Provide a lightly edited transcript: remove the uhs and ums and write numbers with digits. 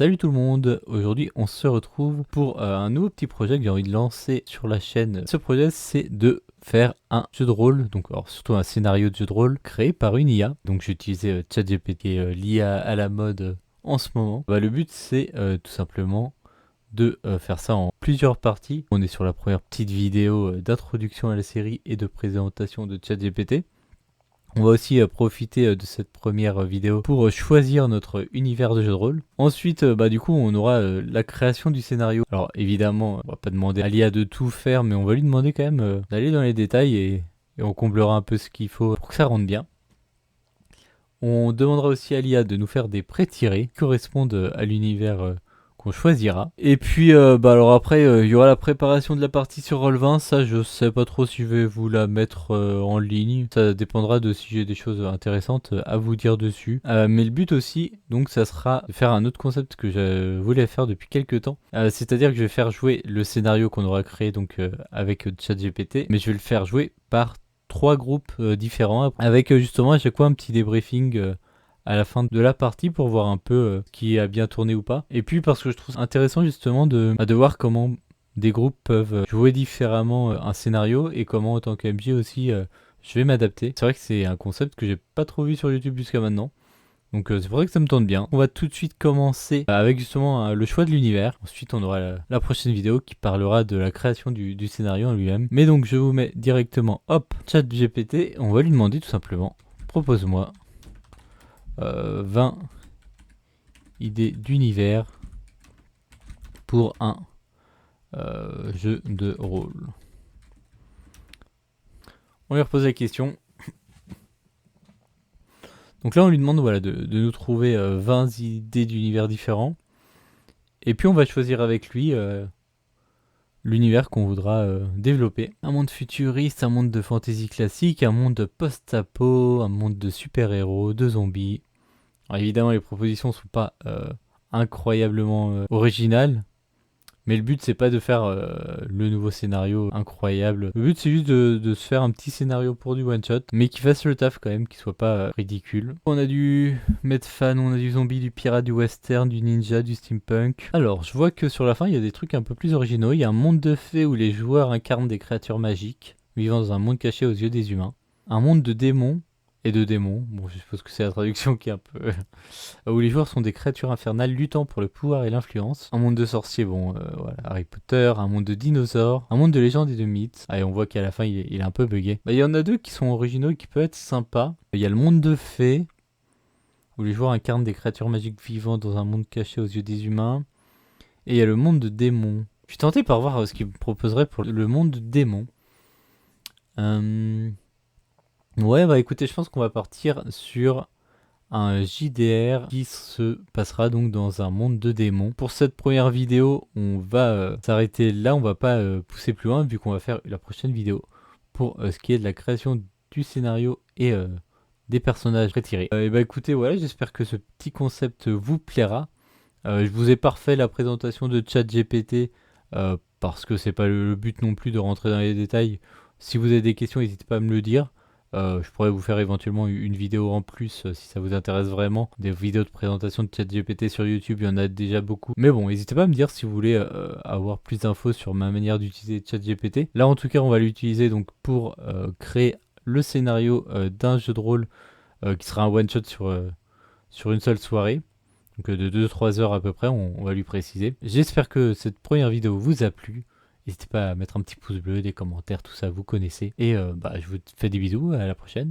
Salut tout le monde, aujourd'hui on se retrouve pour un nouveau petit projet que j'ai envie de lancer sur la chaîne. Ce projet c'est de faire un jeu de rôle, donc alors, surtout un scénario de jeu de rôle créé par une IA. Donc j'ai utilisé ChatGPT, l'IA à la mode en ce moment. Le but c'est tout simplement de faire ça en plusieurs parties. On est sur la première petite vidéo d'introduction à la série et de présentation de ChatGPT. On va aussi profiter de cette première vidéo pour choisir notre univers de jeu de rôle. Ensuite, du coup, on aura la création du scénario. Alors évidemment, on va pas demander à l'IA de tout faire, mais on va lui demander quand même d'aller dans les détails et on comblera un peu ce qu'il faut pour que ça rentre bien. On demandera aussi à l'IA de nous faire des pré-tirés qui correspondent à l'univers qu'on choisira. Et puis, alors après, il y aura la préparation de la partie sur Roll20. Ça, je sais pas trop si je vais vous la mettre en ligne. Ça dépendra de si j'ai des choses intéressantes à vous dire dessus. Mais le but aussi, donc, ça sera de faire un autre concept que je voulais faire depuis quelques temps. C'est-à-dire que je vais faire jouer le scénario qu'on aura créé donc avec ChatGPT, mais je vais le faire jouer par 3 groupes différents avec justement à chaque fois un petit débriefing à la fin de la partie pour voir un peu qui a bien tourné ou pas. Et puis parce que je trouve intéressant justement de voir comment des groupes peuvent jouer différemment un scénario et comment en tant qu'MJ aussi je vais m'adapter. C'est vrai que c'est un concept que j'ai pas trop vu sur YouTube jusqu'à maintenant. Donc c'est pour ça que ça me tente bien. On va tout de suite commencer avec justement le choix de l'univers. Ensuite on aura la prochaine vidéo qui parlera de la création du scénario en lui-même. Mais donc je vous mets directement, hop, ChatGPT. On va lui demander tout simplement, propose-moi 20 idées d'univers pour un jeu de rôle. On lui repose la question. Donc là, on lui demande de nous trouver 20 idées d'univers différents. Et puis, on va choisir avec lui l'univers qu'on voudra développer. Un monde futuriste, un monde de fantasy classique, un monde post-apo, un monde de super-héros, de zombies. Alors évidemment, les propositions sont pas incroyablement originales, mais le but c'est pas de faire le nouveau scénario incroyable. Le but c'est juste de se faire un petit scénario pour du one shot, mais qui fasse le taf quand même, qui soit pas ridicule. On a du Medfan, on a du zombie, du pirate, du western, du ninja, du steampunk. Alors je vois que sur la fin il y a des trucs un peu plus originaux. Il y a un monde de fées où les joueurs incarnent des créatures magiques, vivant dans un monde caché aux yeux des humains. Un monde de démons et de démons. Bon, je suppose que c'est la traduction qui est un peu... où les joueurs sont des créatures infernales luttant pour le pouvoir et l'influence. Un monde de sorciers, bon, voilà, Harry Potter. Un monde de dinosaures. Un monde de légendes et de mythes. Ah, et on voit qu'à la fin, il est un peu buggé. Il y en a deux qui sont originaux et qui peuvent être sympas. Il y a le monde de fées, où les joueurs incarnent des créatures magiques vivant dans un monde caché aux yeux des humains. Et il y a le monde de démons. Je suis tenté par voir ce qu'il me proposerait pour le monde de démons. Ouais, écoutez, je pense qu'on va partir sur un JDR qui se passera donc dans un monde de démons. Pour cette première vidéo, on va s'arrêter là, on va pas pousser plus loin vu qu'on va faire la prochaine vidéo pour ce qui est de la création du scénario et des personnages retirés. Et écoutez, voilà, j'espère que ce petit concept vous plaira. Je vous ai parfait la présentation de ChatGPT parce que c'est pas le but non plus de rentrer dans les détails. Si vous avez des questions, n'hésitez pas à me le dire. Je pourrais vous faire éventuellement une vidéo en plus si ça vous intéresse vraiment. Des vidéos de présentation de ChatGPT sur YouTube, il y en a déjà beaucoup. Mais bon, n'hésitez pas à me dire si vous voulez avoir plus d'infos sur ma manière d'utiliser ChatGPT. Là, en tout cas, on va l'utiliser donc pour créer le scénario d'un jeu de rôle qui sera un one-shot sur une seule soirée. Donc de 2-3 heures à peu près, on va lui préciser. J'espère que cette première vidéo vous a plu. N'hésitez pas à mettre un petit pouce bleu, des commentaires, tout ça, vous connaissez. Et je vous fais des bisous, à la prochaine.